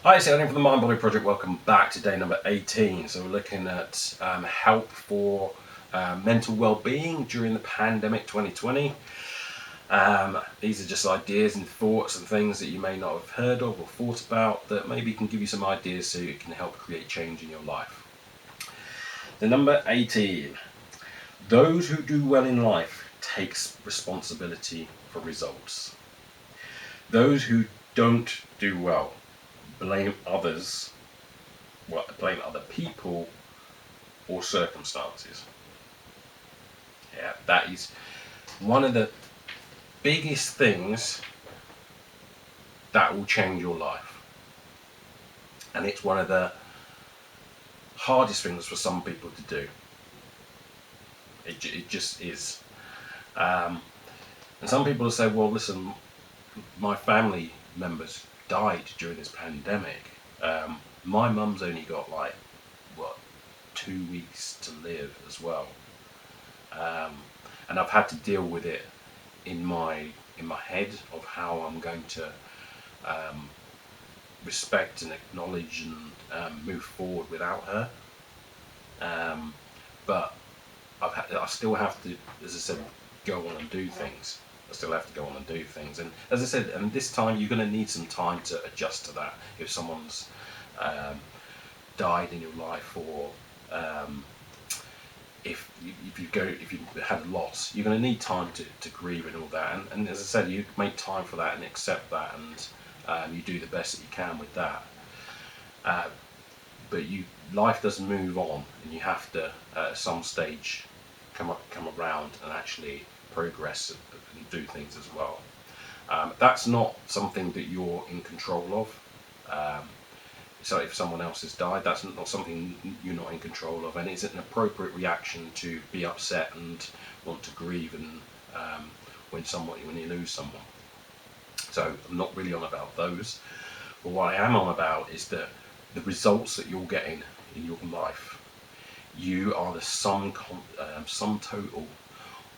Hi, it's Ian from the Mind Body Project. Welcome back to day number 18. So we're looking at help for mental well-being during the pandemic 2020. These are just ideas and thoughts and things that you may not have heard of or thought about that maybe can give you some ideas so it can help create change in your life. The number 18. Those who do well in life takes responsibility for results. Those who don't do well blame others, blame other people or circumstances. Yeah, that is one of the biggest things that will change your life. And it's one of the hardest things for some people to do. It just is. And some people will say, well, listen, my family members died during this pandemic. My mum's only got 2 weeks to live as well, and I've had to deal with it in my head of how I'm going to respect and acknowledge and move forward without her. But I still have to, as I said, go on and do things. I still have to go on and do things, and as I said, and this time you're going to need some time to adjust to that. If someone's died in your life, or if you've had a loss, you're going to need time to grieve and all that. And as I said, you make time for that and accept that, and you do the best that you can with that. But life does move on, and you have to at some stage come around and actually progress and do things as well. That's not something that you're in control of. So if someone else has died, that's not something you're not in control of, and it's an appropriate reaction to be upset and want to grieve, and when you lose someone. So I'm not really on about those, but what I am on about is the results that you're getting in your life. You are the sum total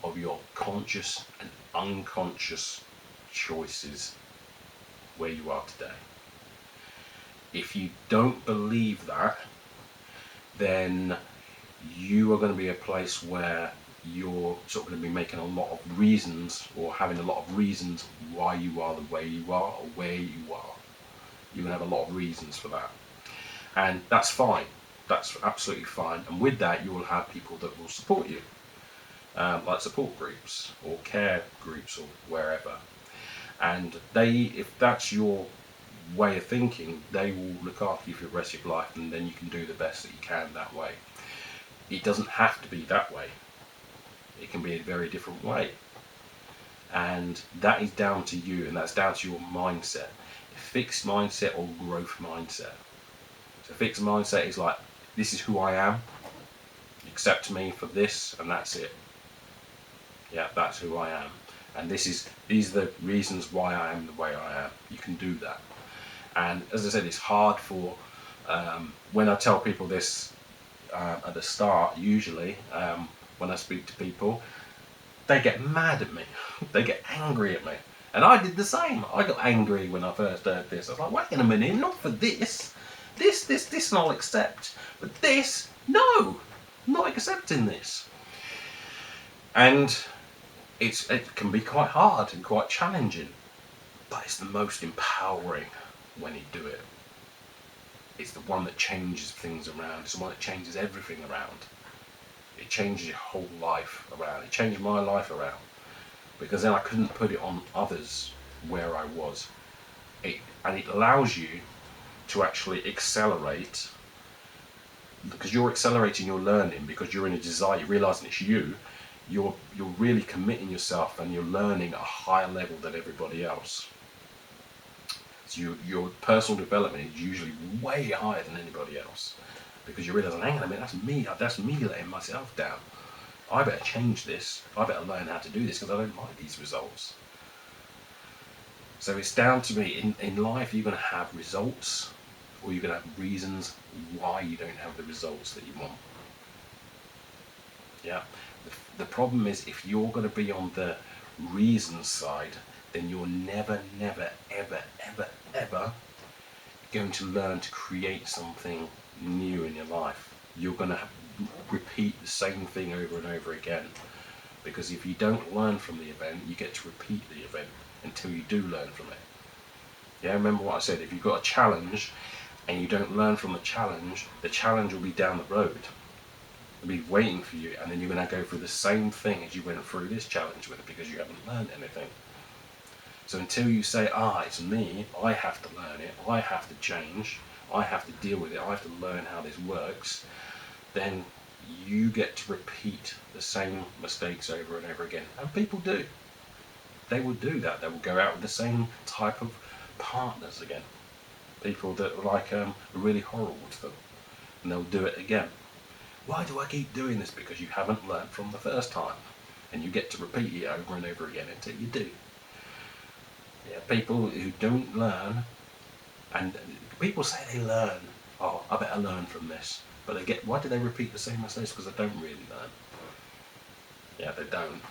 of your conscious and unconscious choices where you are today. If you don't believe that, then you are going to be a place where you're sort of going to be making a lot of reasons, or having a lot of reasons why you are the way you are or where you are. You're going to have a lot of reasons for that, and that's fine. That's absolutely fine. And with that, you will have people that will support you, like support groups or care groups or wherever. And if that's your way of thinking, they will look after you for the rest of your life, and then you can do the best that you can that way. It doesn't have to be that way. It can be a very different way. And that is down to you, and that's down to your mindset. A fixed mindset or growth mindset. So a fixed mindset is like, this is who I am, accept me for this, and that's it. Yeah, that's who I am. And these are the reasons why I am the way I am. You can do that. And as I said, it's hard for, when I tell people this at the start, usually, when I speak to people, they get mad at me. They get angry at me. And I did the same. I got angry when I first heard this. I was like, wait a minute, not for this. This I'll accept. But this, no, I'm not accepting this. And it can be quite hard and quite challenging, but it's the most empowering when you do it. It's the one that changes things around. It's the one that changes everything around. It changes your whole life around. It changed my life around, because then I couldn't put it on others where I was. And it allows you to actually accelerate, because you're accelerating your learning, because you're in a desire, you're realizing it's you. You're really committing yourself, and you're learning at a higher level than everybody else. So your personal development is usually way higher than anybody else, because you're realizing, hang on a minute, that's me letting myself down. I better change this. I better learn how to do this, because I don't like these results. So it's down to me. In life, you're going to have results, or you're going to have reasons why you don't have the results that you want. Yeah. The problem is, if you're going to be on the reason side, then you're never, ever going to learn to create something new in your life. You're going to repeat the same thing over and over again, because if you don't learn from the event, you get to repeat the event until you do learn from it. Yeah, remember what I said, if you've got a challenge and you don't learn from the challenge will be down the road. It'll be waiting for you, and then you're going to go through the same thing as you went through this challenge with, because you haven't learned anything. So until you say, it's me, I have to learn it, I have to change, I have to deal with it, I have to learn how this works, then you get to repeat the same mistakes over and over again. And people do. They will do that. They will go out with the same type of partners again. People that are really horrible to them. And they'll do it again. Why do I keep doing this? Because you haven't learned from the first time. And you get to repeat it over and over again until you do. Yeah, people who don't learn, and people say they learn. I better learn from this. But why do they repeat the same mistakes? Because they don't really learn. Yeah, they don't.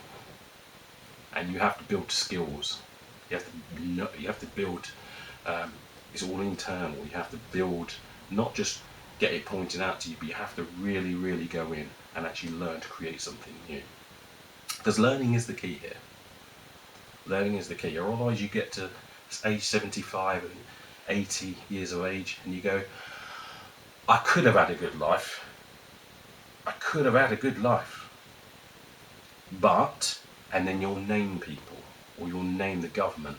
And you have to build skills. You have to build. It's all internal. You have to build, not just get it pointed out to you, but you have to really, really go in and actually learn to create something new. Because learning is the key here. Learning is the key. Otherwise, you get to age 75 and 80 years of age, and you go, I could have had a good life. I could have had a good life. But, and then you'll name people, or you'll name the government,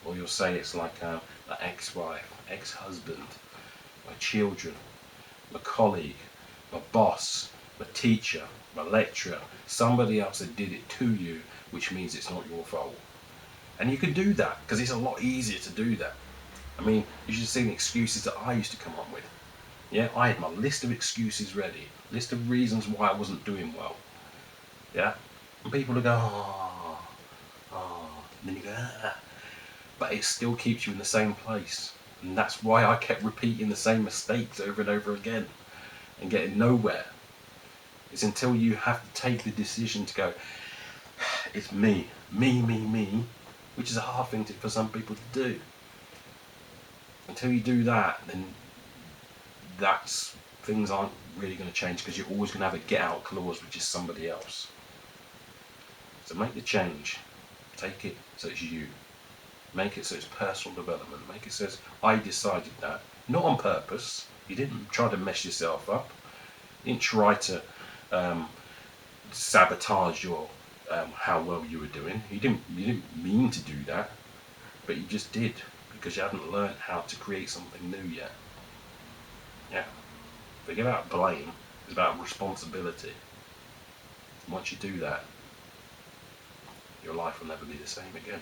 or you'll say it's like my ex-wife, ex-husband, my children, my colleague, my boss, my teacher, my lecturer, somebody else that did it to you, which means it's not your fault. And you can do that, because it's a lot easier to do that. I mean, you should see the excuses that I used to come up with. Yeah, I had my list of excuses ready, list of reasons why I wasn't doing well. Yeah, and people would go, and then you go, but it still keeps you in the same place. And that's why I kept repeating the same mistakes over and over again and getting nowhere. It's until you have to take the decision to go, it's me, which is a hard thing for some people to do. Until you do that, then things aren't really going to change, because you're always going to have a get out clause, which is somebody else. So make the change. Take it so it's you. Make it so it's personal development. Make it so it's, I decided that. Not on purpose. You didn't try to mess yourself up. You didn't try to sabotage your how well you were doing. You didn't mean to do that, but you just did, because you hadn't learned how to create something new yet. Yeah. Forget about blame. It's about responsibility. Once you do that, your life will never be the same again.